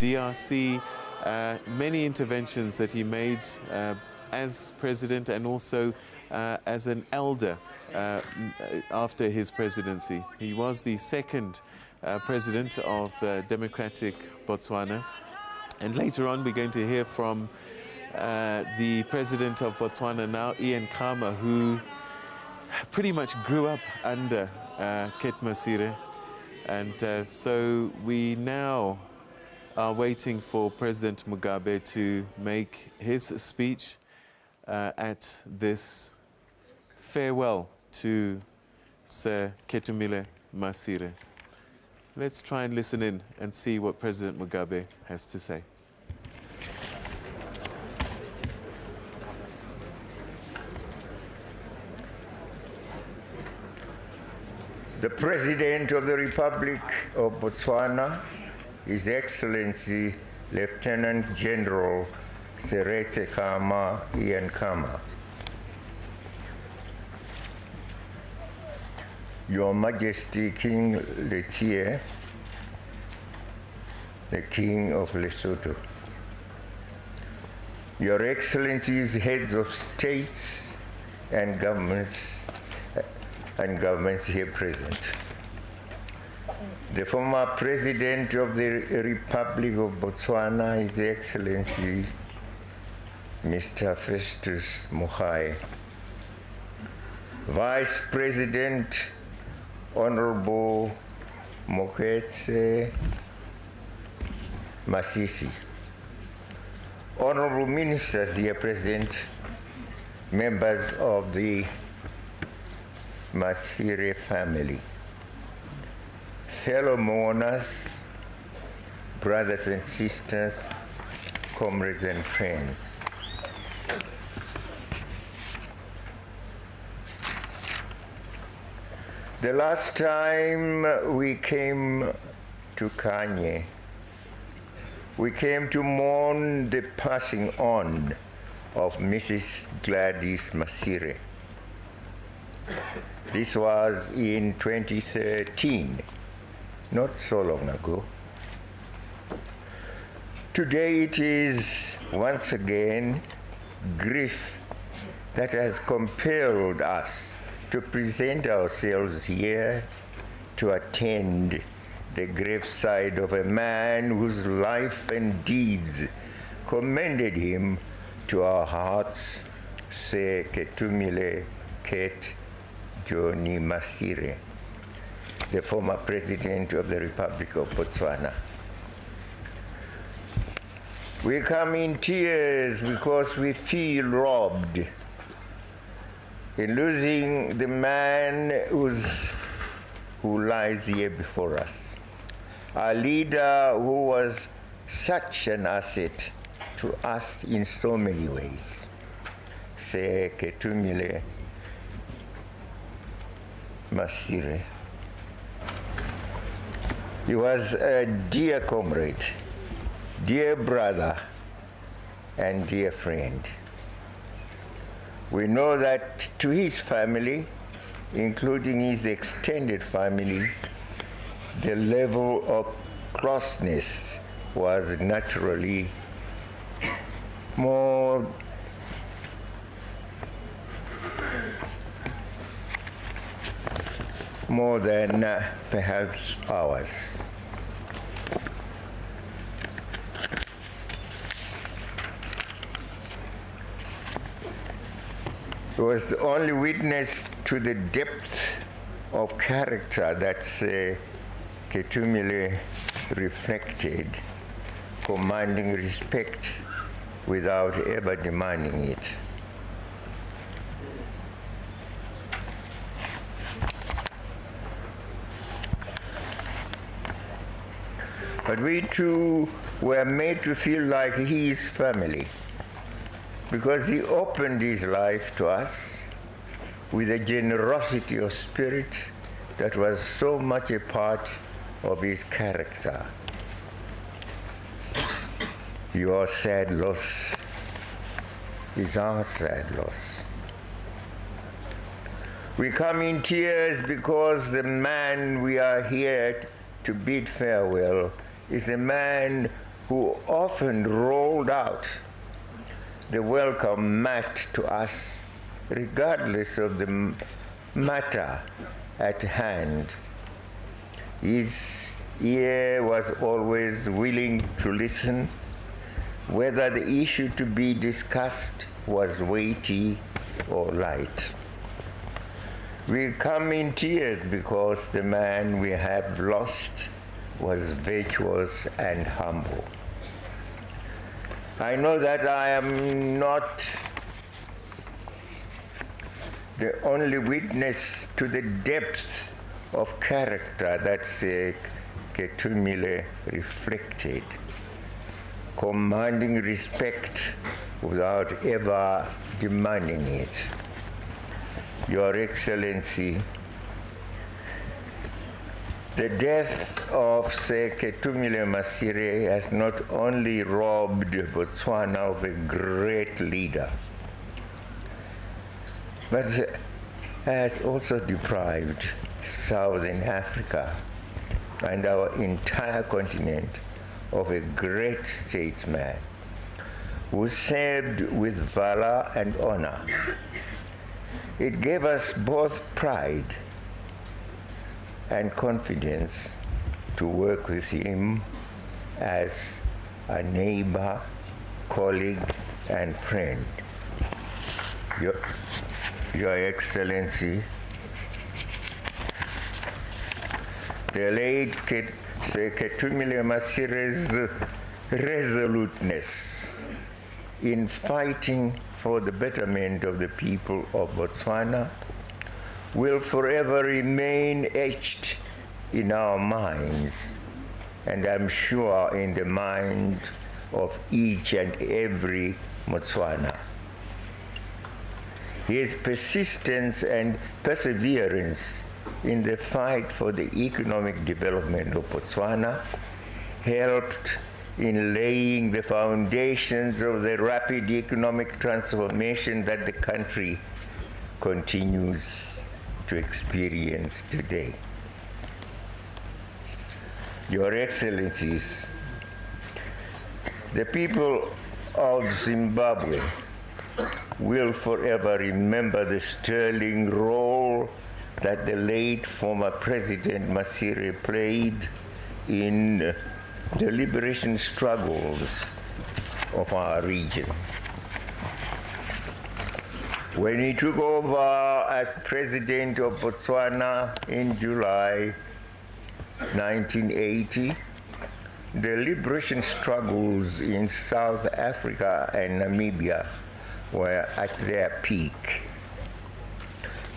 DRC, many interventions that he made as president and also as an elder after his presidency. He was the second president of democratic Botswana. And later on, we're going to hear from the president of Botswana now, Ian Khama, who pretty much grew up under QKJ Masire. And so we now are waiting for President Mugabe to make his speech at this farewell to Sir QKJ Masire. Let's try and listen in and see what President Mugabe has to say. The President of the Republic of Botswana, His Excellency Lieutenant General Sir Ian Khama. Your Majesty King Letsie, the King of Lesotho. Your Excellencies, heads of states and governments here present. The former President of the Republic of Botswana, His Excellency Mr. Festus Mogae. Vice President Honorable Moketse Masisi. Honorable Ministers, dear President, members of the Masire family, fellow mourners, brothers and sisters, comrades and friends. The last time we came to Kanye, we came to mourn the passing on of Mrs. Gladys Masire. This was in 2013, not so long ago. Today it is once again grief that has compelled us to present ourselves here to attend the graveside of a man whose life and deeds commended him to our hearts, Sir QKJ Masire, the former President of the Republic of Botswana. We come in tears because we feel robbed in losing the man who lies here before us. Our leader who was such an asset to us in so many ways. Sir QKJ Masire. He was a dear comrade, dear brother, and dear friend. We know that to his family, including his extended family, the level of closeness was naturally more than perhaps ours. He was the only witness to the depth of character that QKJ reflected, commanding respect without ever demanding it. But we too were made to feel like his family, because he opened his life to us with a generosity of spirit that was so much a part of his character. Your sad loss is our sad loss. We come in tears because the man we are here to bid farewell is a man who often rolled out the welcome mat to us, regardless of the matter at hand. His ear was always willing to listen, whether the issue to be discussed was weighty or light. We come in tears because the man we have lost was virtuous and humble. I know that I am not the only witness to the depth of character that Sir Ketumile reflected, commanding respect without ever demanding it. Your Excellency, the death of Sir Ketumile Masire has not only robbed Botswana of a great leader, but has also deprived Southern Africa and our entire continent of a great statesman who served with valor and honor. It gave us both pride and confidence to work with him as a neighbor, colleague, and friend. Your Excellency, the late Sir Ketumile Masire's resoluteness in fighting for the betterment of the people of Botswana will forever remain etched in our minds, and I'm sure in the mind of each and every Botswana. His persistence and perseverance in the fight for the economic development of Botswana helped in laying the foundations of the rapid economic transformation that the country continues to experience today. Your Excellencies, the people of Zimbabwe will forever remember the sterling role that the late former President Masire played in the liberation struggles of our region. When he took over as President of Botswana in July 1980, the liberation struggles in South Africa and Namibia were at their peak.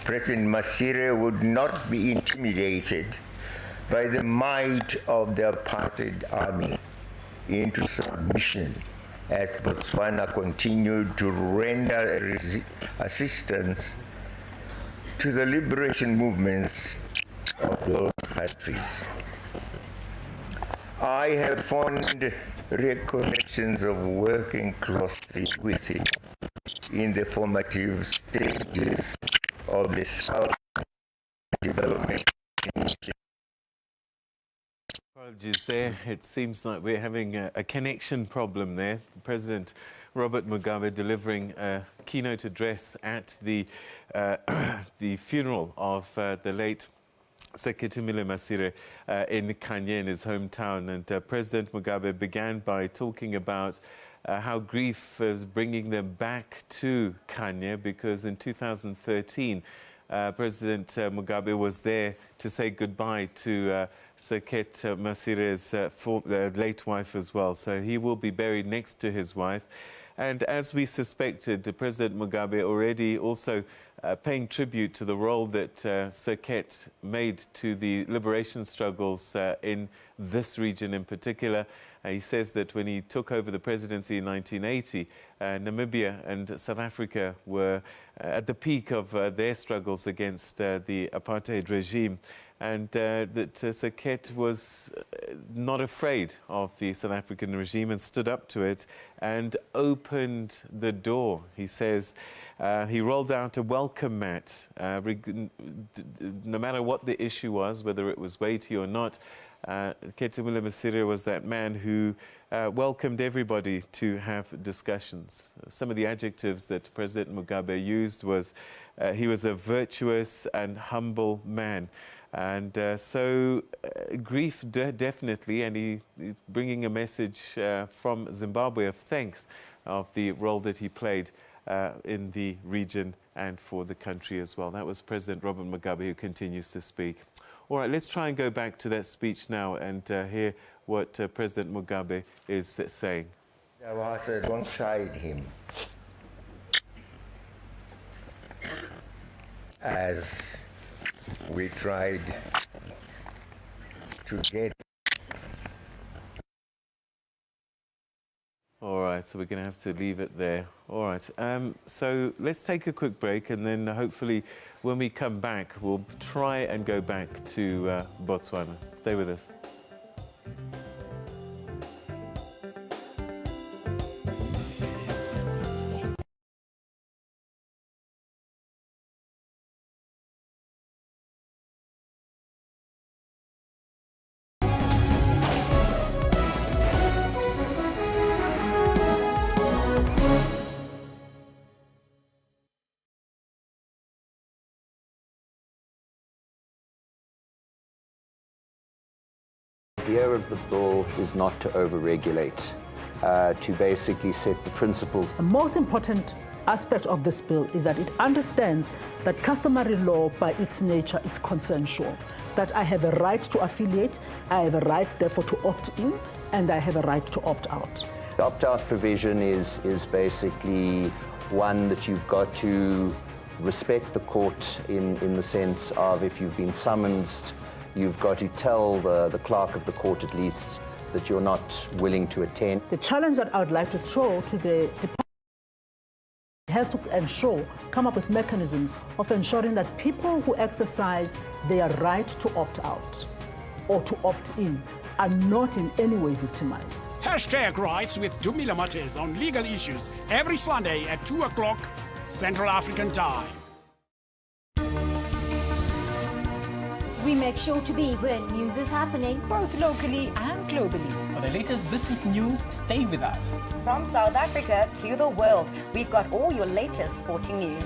President Masire would not be intimidated by the might of the apartheid army into submission as Botswana continued to render assistance to the liberation movements of those countries. I have fond recollections of working closely with him in the formative stages of the South development. Apologies there. It seems like we're having a connection problem there. President Robert Mugabe delivering a keynote address at the funeral of the late Sir Ketumile Masire in Kanye, in his hometown. And President Mugabe began by talking about how grief is bringing them back to Kanye, because in 2013, President Mugabe was there to say goodbye to Sir Ket Masire's late wife as well. So he will be buried next to his wife. And as we suspected, President Mugabe already also paying tribute to the role that Sir Ket made to the liberation struggles in this region in particular. He says that when he took over the presidency in 1980, Namibia and South Africa were at the peak of their struggles against the apartheid regime, and that Sir Ket was not afraid of the South African regime and stood up to it and opened the door. He says he rolled out a welcome mat, no matter what the issue was, whether it was weighty or not. Ketumile Masire was that man who welcomed everybody to have discussions. Some of the adjectives that President Mugabe used was he was a virtuous and humble man. And grief definitely, and he's bringing a message from Zimbabwe of thanks of the role that he played in the region and for the country as well. That was President Robert Mugabe, who continues to speak. All right, let's try and go back to that speech now and hear what President Mugabe is saying. I was alongside him as we tried to get. All right, so we're going to have to leave it there. All right, so let's take a quick break, and then hopefully when we come back, we'll try and go back to Botswana. Stay with us. The idea of the bill is not to overregulate, to basically set the principles. The most important aspect of this bill is that it understands that customary law, by its nature, is consensual. That I have a right to affiliate, I have a right, therefore, to opt in, and I have a right to opt out. The opt-out provision is basically one that you've got to respect the court in the sense of if you've been summoned, you've got to tell the clerk of the court at least that you're not willing to attend. The challenge that I would like to throw to the department has to ensure, come up with mechanisms of ensuring that people who exercise their right to opt out or to opt in are not in any way victimized. Hashtag Rights with Dumila Mates on legal issues every Sunday at 2 o'clock Central African Time. We make sure to be where news is happening, both locally and globally. For the latest business news, stay with us. From South Africa to the world, we've got all your latest sporting news.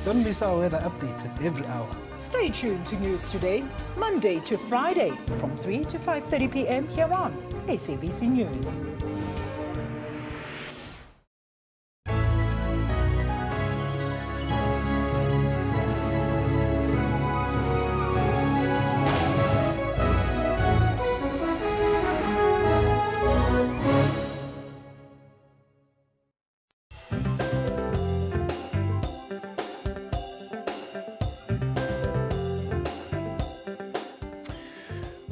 Don't miss our weather updates every hour. Stay tuned to News Today, Monday to Friday, from 3 to 5:30 p.m. here on SABC News.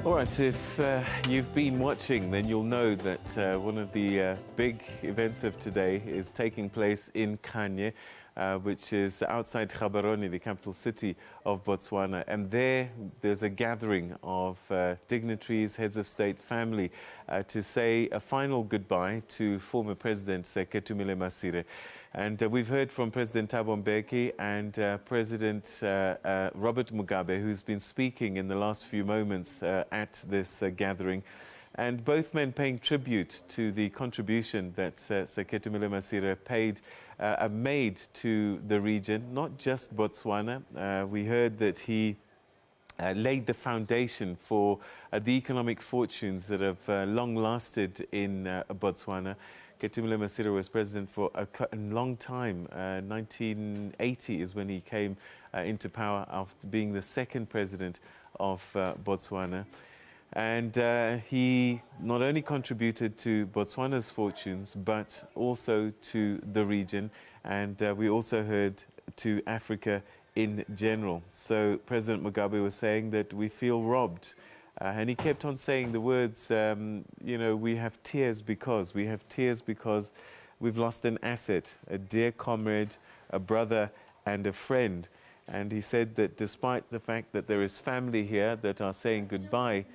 All right, if you've been watching, then you'll know that one of the big events of today is taking place in Kanye, which is outside Gaborone, the capital city of Botswana. And there's a gathering of dignitaries, heads of state, family, to say a final goodbye to former President Sir Ketumile Masire. And we've heard from President Thabo Mbeki and President Robert Mugabe, who's been speaking in the last few moments at this gathering. And both men paying tribute to the contribution that Sir Ketumile Masire made to the region, not just Botswana. We heard that he laid the foundation for the economic fortunes that have long lasted in Botswana. Ketumile Masire was president for a long time. 1980 is when he came into power after being the second president of Botswana. And he not only contributed to Botswana's fortunes, but also to the region. And we also heard to Africa in general. So President Mugabe was saying that we feel robbed. And he kept on saying the words, you know, we have tears because we've lost an asset, a dear comrade, a brother and a friend. And he said that despite the fact that there is family here that are saying goodbye,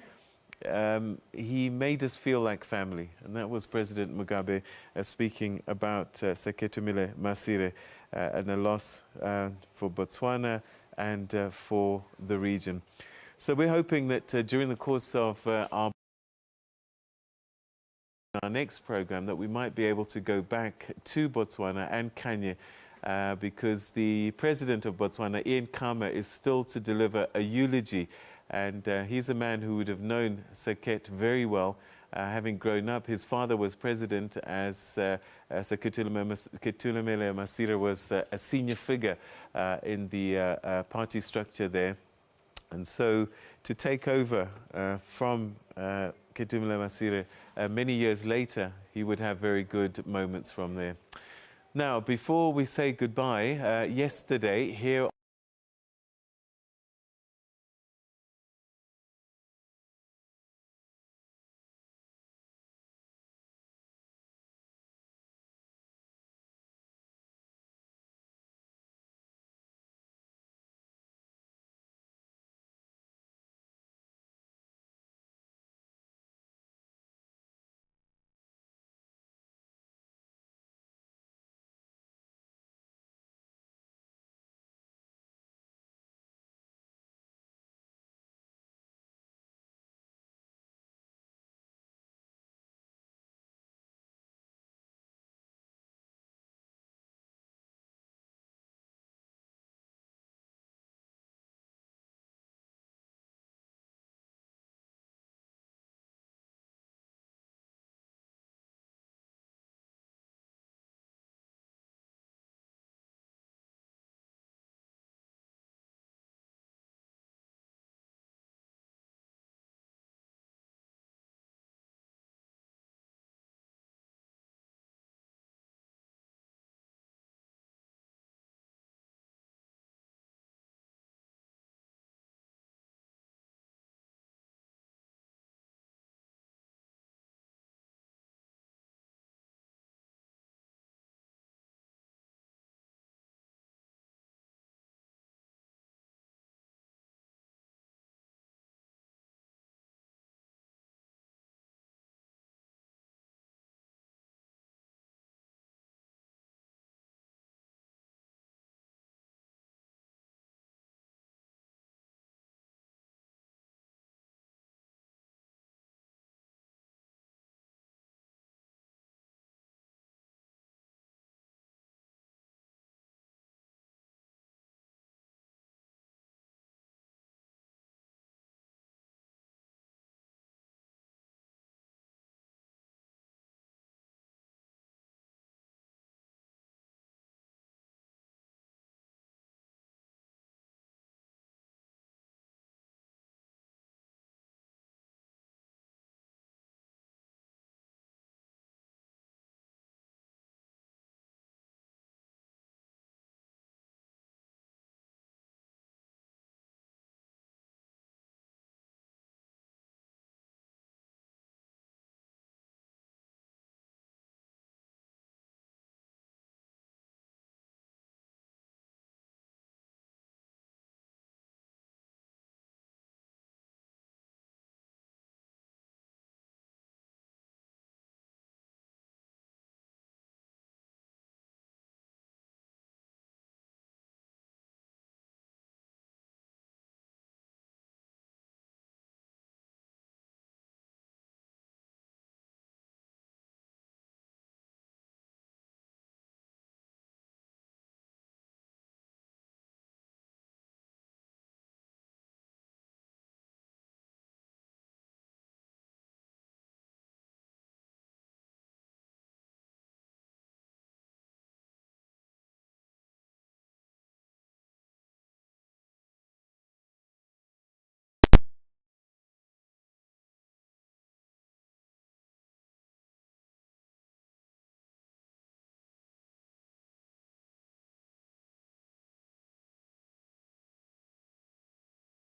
he made us feel like family. And that was President Mugabe speaking about Sir Ketumile Masire and a loss for Botswana and for the region. So we're hoping that during the course of our next program that we might be able to go back to Botswana and Kenya because the president of Botswana, Ian Khama, is still to deliver a eulogy, and he's a man who would have known Sir Ket very well, having grown up. His father was president as Sir QKJ Masire was a senior figure in the party structure there. And so to take over from QKJ Masire many years later, he would have very good moments from there. Now, before we say goodbye, yesterday here